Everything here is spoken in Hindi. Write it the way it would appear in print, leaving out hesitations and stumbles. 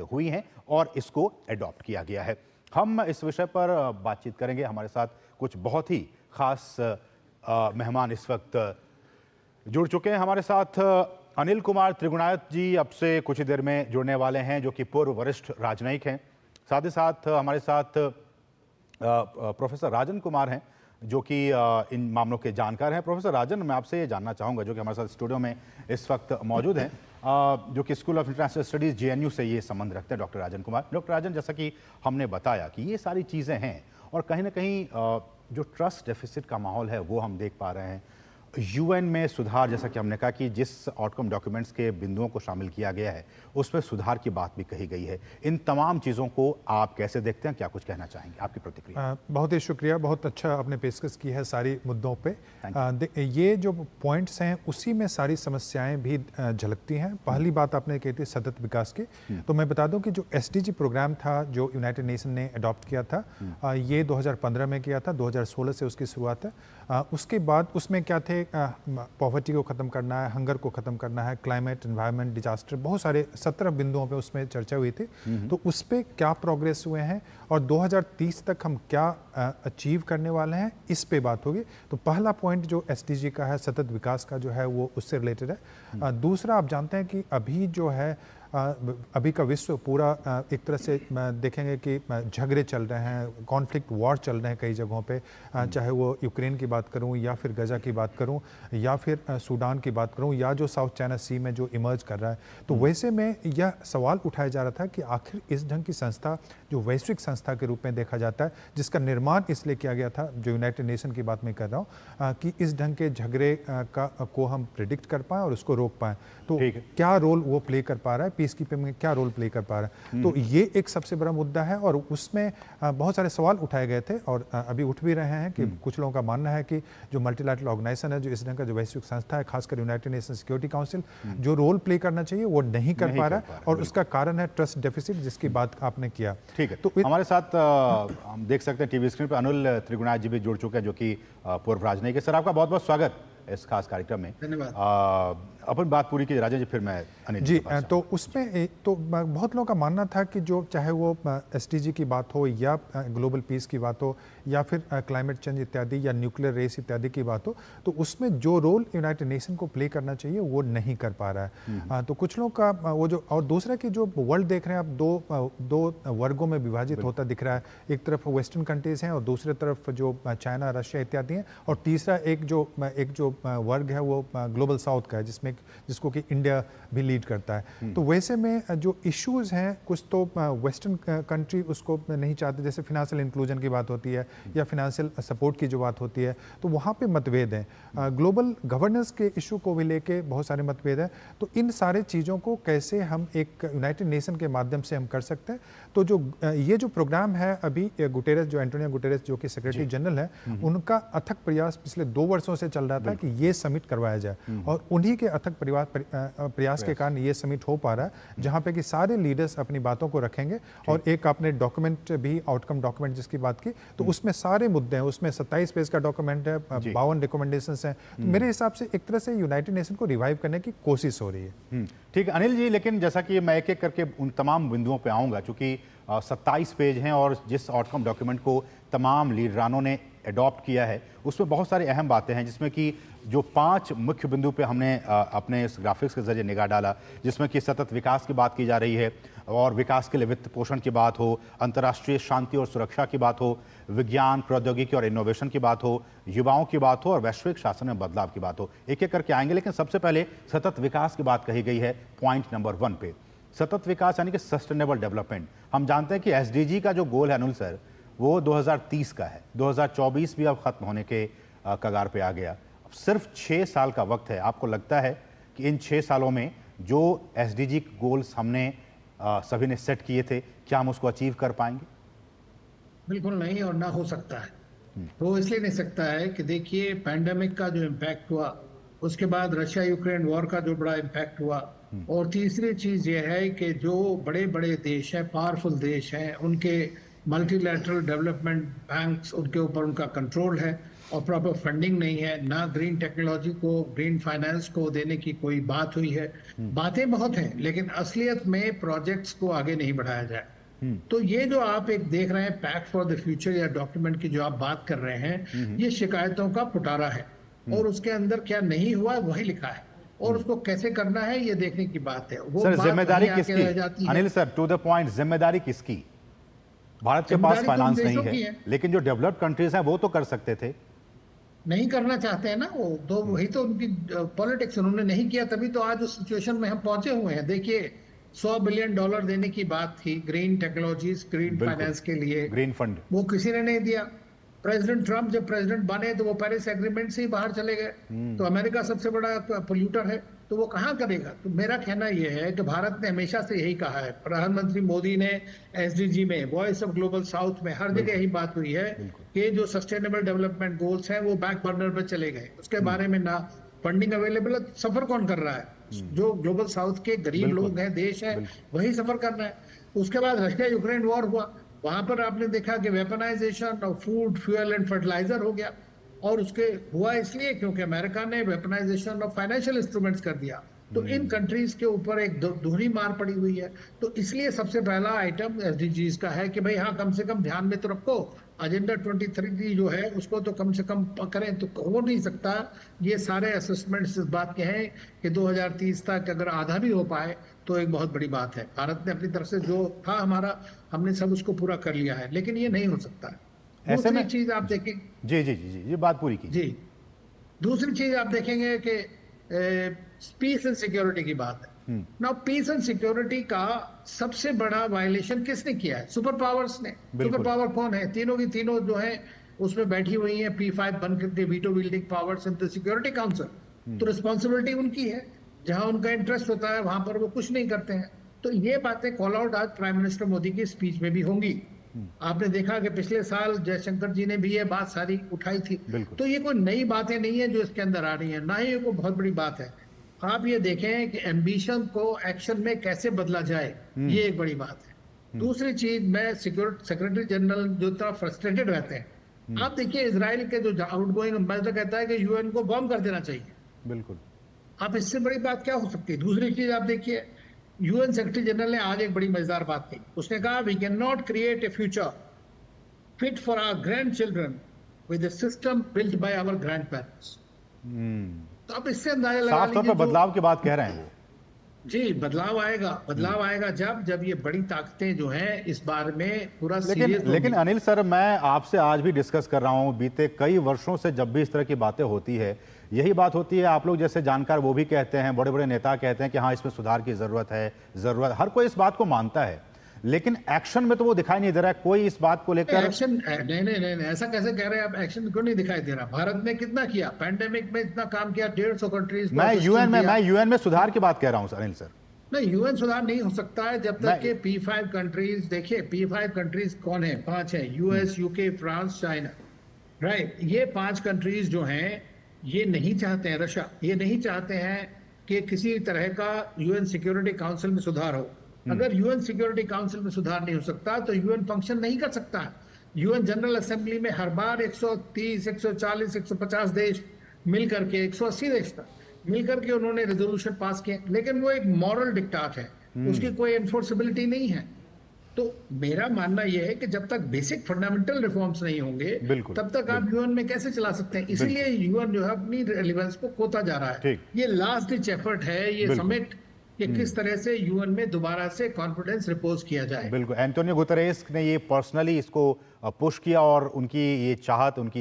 हुई हैं और इसको एडॉप्ट किया गया है। हम इस विषय पर बातचीत करेंगे। हमारे साथ कुछ बहुत ही खास मेहमान इस वक्त जुड़ चुके हैं। हमारे साथ अनिल कुमार त्रिगुणायत जी अब से कुछ ही देर में जुड़ने वाले हैं, जो कि पूर्व वरिष्ठ राजनयिक हैं। साथ ही साथ हमारे साथ प्रोफेसर राजन कुमार हैं, जो कि इन मामलों के जानकार हैं। प्रोफेसर राजन, मैं आपसे ये जानना चाहूँगा, जो कि हमारे साथ स्टूडियो में इस वक्त मौजूद हैं, जो कि school of international studies JNU से ये संबंध रखते हैं, डॉक्टर राजन कुमार। डॉक्टर राजन, जैसा कि हमने बताया कि ये सारी चीज़ें हैं और कहीं ना कहीं जो ट्रस्ट डेफिसिट का माहौल है वो हम देख पा रहे हैं। UN में सुधार, जैसा कि हमने कहा कि जिस आउटकम डॉक्यूमेंट्स के बिंदुओं को शामिल किया गया है उसमें सुधार की बात भी कही गई है। इन तमाम चीज़ों को आप कैसे देखते हैं, क्या कुछ कहना चाहेंगे, आपकी प्रतिक्रिया? बहुत ही शुक्रिया, बहुत अच्छा आपने पेशकश की है सारी मुद्दों पे। ये जो पॉइंट्स हैं उसी में सारी समस्याएं भी झलकती हैं। पहली बात आपने कही थी सतत विकास की, तो मैं बता दूं कि जो SDG प्रोग्राम था जो यूनाइटेड नेशन ने अडॉप्ट किया था, ये 2015 में किया था, 2016 से उसकी शुरुआत है। उसके बाद उसमें क्या थे, पॉवर्टी को ख़त्म करना है, हंगर को ख़त्म करना है, क्लाइमेट, एनवायरनमेंट, डिजास्टर, बहुत सारे 17 बिंदुओं पे उसमें चर्चा हुई थी। तो उस पर क्या प्रोग्रेस हुए हैं और 2030 तक हम क्या अचीव करने वाले हैं, इस पे बात होगी। तो पहला पॉइंट जो SDG का है, सतत विकास का जो है, वो उससे रिलेटेड है। दूसरा, आप जानते हैं कि अभी जो है अभी का विश्व पूरा एक तरह से देखेंगे कि झगड़े चल रहे हैं, कॉन्फ्लिक्ट वॉर चल रहे हैं कई जगहों पे, चाहे वो यूक्रेन की बात करूं या फिर गजा की बात करूं या फिर सूडान की बात करूं या जो साउथ चाइना सी में जो इमर्ज कर रहा है। तो वैसे में यह सवाल उठाया जा रहा था कि आखिर इस ढंग की संस्था जो वैश्विक संस्था के रूप में देखा जाता है, जिसका निर्माण इसलिए किया गया था, जो यूनाइटेड नेशन की बात मैं कर रहा हूँ, कि इस ढंग के झगड़े को हम प्रिडिक्ट कर पाएँ और उसको रोक पाएँ, तो क्या रोल वो प्ले कर पा रहा है, पीस कीपिंग में क्या रोल प्ले कर पा रहा है। तो ये एक सबसे बड़ा मुद्दा है और उसमें बहुत सारे सवाल उठाए गए थे और अभी उठ भी रहे हैं कि कुछ लोगों का मानना है कि जो मल्टीलैटरल ऑर्गेनाइजेशन है, जो इस ढंग का जो वैश्विक संस्था है, खासकर यूनाइटेड नेशन सिक्योरिटी काउंसिल, जो रोल प्ले करना चाहिए वो नहीं कर पा रहा है और उसका कारण है ट्रस्ट डेफिसिट, जिसकी बात आपने किया। ठीक है, तो हमारे साथ हम देख सकते हैं टीवी स्क्रीन पर अनिल त्रिगुणायत जी भी जुड़ चुके हैं, जो कि पूर्व राजनयिक है। सर, आपका बहुत बहुत स्वागत इस खास कार्यक्रम में। धन्यवाद। अपन बात पूरी की राजा जी, फिर मैं अनिल जी। तो उसमें तो बहुत लोगों का मानना था कि जो चाहे वो SDG की बात हो या ग्लोबल पीस की बात हो या फिर क्लाइमेट चेंज इत्यादि या न्यूक्लियर रेस इत्यादि की बात हो, तो उसमें जो रोल यूनाइटेड नेशन को प्ले करना चाहिए वो नहीं कर पा रहा है। तो कुछ लोग का वो जो, और दूसरा कि जो वर्ल्ड देख रहे हैं आप, दो वर्गों में विभाजित होता दिख रहा है। एक तरफ वेस्टर्न कंट्रीज हैं और दूसरी तरफ जो चाइना, रशिया इत्यादि हैं, और तीसरा एक जो वर्ग है वो ग्लोबल साउथ का है, जिसको कि इंडिया भी लीड करता है। तो वैसे में जो इश्यूज हैं, कुछ तो वेस्टर्न कंट्री उसको नहीं चाहते, जैसे फिनेंशियल इंक्लूजन की बात होती है या फिनेंशियल सपोर्ट की जो बात होती है, तो वहाँ पे मतभेद हैं। ग्लोबल गवर्नेंस के इशू को भी लेके बहुत सारे मतभेद हैं। तो इन सारे चीज़ों को कैसे हम एक यूनाइटेड नेशन के माध्यम से हम कर सकते हैं। तो जो ये जो प्रोग्राम है अभी, गुटेरेस, जो एंटोनियो गुटेरेस जो कि सेक्रेटरी जनरल है, उनका अथक प्रयास पिछले 2 वर्षों से चल रहा था कि ये समिट करवाया जाए, और उन्हीं के अथक प्रयास के कारण ये समिट हो पा रहा है, जहां पे कि सारे लीडर्स अपनी बातों को रखेंगे। और एक आपने डॉक्यूमेंट भी, आउटकम डॉक्यूमेंट जिसकी बात की, तो उसमें सारे मुद्दे हैं। उसमें 27 पेज का डॉक्यूमेंट है, 52 रिकमेंडेशंस हैं। तो मेरे हिसाब से एक तरह से यूनाइटेड नेशन को रिवाइव करने की कोशिश हो रही है। ठीक है अनिल जी, लेकिन जैसा कि मैं एक एक करके उन तमाम बिंदुओं पे आऊंगा, क्योंकि 27 पेज हैं और जिस आउटकम डॉक्यूमेंट को तमाम लीडरानों ने अडॉप्ट किया है उसमें बहुत सारी अहम बातें हैं, जिसमें कि जो 5 मुख्य बिंदु पे हमने अपने इस ग्राफिक्स के जरिए निगाह डाला, जिसमें कि सतत विकास की बात की जा रही है और विकास के लिए वित्त पोषण की बात हो, अंतर्राष्ट्रीय शांति और सुरक्षा की बात हो, विज्ञान, प्रौद्योगिकी और इनोवेशन की बात हो, युवाओं की बात हो और वैश्विक शासन में बदलाव की बात हो। एक एक करके आएंगे, लेकिन सबसे पहले सतत विकास की बात कही गई है पॉइंट नंबर 1 पे। सतत विकास यानी कि सस्टेनेबल डेवलपमेंट। हम जानते हैं कि SDG का जो गोल है अनिल सर, वो 2030 का है। 2024 भी अब खत्म होने के कगार पे आ गया। अब सिर्फ 6 साल का वक्त है। आपको लगता है कि इन 6 सालों में जो SDG गोल्स हमने सभी ने सेट किए थे, क्या हम उसको अचीव कर पाएंगे? बिल्कुल नहीं, और ना हो सकता है। तो इसलिए नहीं सकता है कि देखिए, पैंडेमिक का जो इम्पैक्ट हुआ, उसके बाद रशिया यूक्रेन वॉर का जो बड़ा इम्पैक्ट हुआ, और तीसरी चीज ये है कि जो बड़े बड़े देश हैं, पावरफुल देश हैं, उनके मल्टीलैटरल डेवलपमेंट बैंक्स, उनके ऊपर उनका कंट्रोल है। और प्रॉपर फंडिंग नहीं है, ना ग्रीन टेक्नोलॉजी को, ग्रीन फाइनेंस को देने की कोई बात हुई है। बातें बहुत हैं, लेकिन असलियत में प्रोजेक्ट्स को आगे नहीं बढ़ाया जाए। तो ये जो आप एक देख रहे हैं पैक्ट फॉर द फ्यूचर या डॉक्यूमेंट की जो आप बात कर रहे हैं, ये शिकायतों का पुटारा है और उसके अंदर क्या नहीं हुआ वही लिखा है और उसको कैसे करना है ये देखने की बात है। वो सर बात जिम्मेदारी वहीं आके रह जाती किसकी? है। Anil sir, to the point, जिम्मेदारी किसकी? भारत के पास जिम्मेदारी तो फाइनेंस देशों नहीं की है, है। लेकिन जो डेवलप्ड कंट्रीज हैं वो तो कर सकते थे। नहीं करना चाहते हैं ना वो, तो वही तो उनकी पॉलिटिक्स, उन्होंने नहीं किया तभी तो आज उस सिचुएशन में हम पहुंचे हुए हैं। देखिए $100 बिलियन देने की बात थी ग्रीन टेक्नोलॉजीज, ग्रीन बिल्कुल। फाइनेंस के लिए, ग्रीन फंड। वो किसी ने नहीं दिया। प्रेसिडेंट ट्रम्प जब प्रेसिडेंट बने तो वो पेरिस एग्रीमेंट से ही बाहर चले गए। तो अमेरिका सबसे बड़ा पोल्यूटर है, तो वो कहाँ करेगा? तो मेरा कहना यह है कि भारत ने हमेशा से यही कहा है, प्रधानमंत्री मोदी ने एसडीजी में, वॉइस ऑफ ग्लोबल साउथ में, हर जगह यही बात हुई है कि जो सस्टेनेबल डेवलपमेंट गोल्स हैं वो बैक बर्नर पर चले गए। उसके बारे में ना फंडिंग अवेलेबल है, सफर कौन कर रहा है? जो ग्लोबल साउथ के गरीब लोग हैं, देश हैं, वही सफर कर रहे हैं। उसके बाद रशिया यूक्रेन वॉर हुआ, वहां पर आपने देखा कि weaponisation of food, fuel and fertiliser हो गया। और उसके हुआ इसलिए क्योंकि अमेरिका ने वेपनाइजेशन ऑफ फाइनेंशियल इंस्ट्रूमेंट्स कर दिया। तो इन कंट्रीज के ऊपर एक दोहरी मार पड़ी हुई है। तो इसलिए सबसे पहला आइटम एसडीजीज का है कि भाई हाँ, कम से कम ध्यान में तो रखो, एजेंडा 23 जो है उसको तो कम से कम करें। तो हो नहीं सकता, ये सारे असेसमेंट्स इस बात के हैं कि 2030 तक अगर आधा भी हो पाए तो एक बहुत बड़ी बात है। भारत ने अपनी तरफ से जो था हमारा, हमने सब उसको पूरा कर लिया है, लेकिन ये नहीं हो सकता है। ऐसे में चीज आप देखें, जी जी जी जी, ये बात पूरी की। जी दूसरी चीज आप देखेंगे कि पीस एंड सिक्योरिटी की बात है। नाउ पीस एंड सिक्योरिटी का सबसे बड़ा वायलेशन किसने किया है? सुपर पावर्स ने। सुपर पावर कौन है? तीनों की तीनों जो है उसमें बैठी हुई है, P5 बन करके, veto building powers in the security council. तो रिस्पॉन्सिबिलिटी उनकी है, जहां उनका इंटरेस्ट होता है वहां पर वो कुछ नहीं करते हैं। तो ये बातें कॉल आउट आज प्राइम मिनिस्टर मोदी की स्पीच में भी होंगी। आपने देखा कि पिछले साल जयशंकर जी ने भी ये बात सारी उठाई थी। तो ये कोई नई बातें नहीं है जो इसके अंदर आ रही है, ना ही ये कोई बहुत बड़ी बात है। आप ये देखें कि एम्बिशन को एक्शन में कैसे बदला जाए, ये एक बड़ी बात है। दूसरी चीज, मैं सेक्रेटरी जनरल जो इतना फ्रस्ट्रेटेड रहते हैं, आप देखिए इजराइल के जो आउटगोइंग एम्बेसडर कहता है कि यूएन को बॉम्ब कर देना चाहिए। बिल्कुल। आप इससे बड़ी बात क्या हो सकती है? दूसरी चीज आप देखिए, यूएन सेक्रेटरी जनरल ने आज एक बड़ी मजेदार बात की। उसने कहा we can not create a future fit for our grand children with a system built by our grand parents. तो आप इससे अंदाजा लगा साफ तौर पर बदलाव की बात कह रहे हैं वो। जी, बदलाव आएगा जब ये बड़ी ताकतें जो हैं इस बारे में पूरा लेकिन अनिल सर, मैं आपसे आज भी डिस्कस कर रहा हूं, बीते कई वर्षों से जब भी इस तरह की बातें होती है, यही बात होती है। आप लोग जैसे जानकार वो भी कहते हैं, बड़े बड़े नेता कहते हैं कि हाँ इसमें सुधार की जरूरत है, हर कोई इस बात को मानता है, लेकिन एक्शन में तो वो दिखाई नहीं दे रहा है कोई इस बात को लेकर। एक्शन नहीं, ऐसा कैसे कह रहे हैं आप? एक्शन क्यों नहीं दिखाई दे रहा? भारत ने कितना किया, पैंडेमिक में इतना काम किया, 150 कंट्रीज। मैं यूएन में सुधार की बात कह रहा हूं अनिल सर। नहीं, यूएन सुधार नहीं हो सकता है जब तक कि P5 कंट्रीज, देखिए P5 कंट्रीज कौन है? 5 है, US, UK, France, China, right. ये 5 कंट्रीज जो हैं ये नहीं चाहते हैं, रशिया ये नहीं चाहते हैं कि किसी तरह का यूएन सिक्योरिटी काउंसिल में सुधार हो। अगर यूएन सिक्योरिटी काउंसिल में सुधार नहीं हो सकता तो यूएन फंक्शन नहीं कर सकता। यूएन जनरल असेंबली में हर बार 130, 140, 150 देश मिल करके, 180 देश तक मिल करके उन्होंने रेजोल्यूशन पास किए, लेकिन वो एक मॉरल डिक्टाट है, उसकी कोई एनफोर्सेबिलिटी नहीं है। तो मेरा मानना यह है कि जब तक बेसिक फंडामेंटल रिफॉर्म्स नहीं होंगे तब तक आप यूएन में कैसे चला सकते हैं? इसीलिए यूएन जो है अपनी रेलेवेंस को खोता जा रहा है। ये लास्ट डिच एफर्ट है ये समिट, कि किस तरह से यूएन में दोबारा से कॉन्फिडेंस रिपोज किया जाए। बिल्कुल, एंटोनियो गुतेरेस ने ये पर्सनली इसको पुश किया और उनकी ये चाहत, उनकी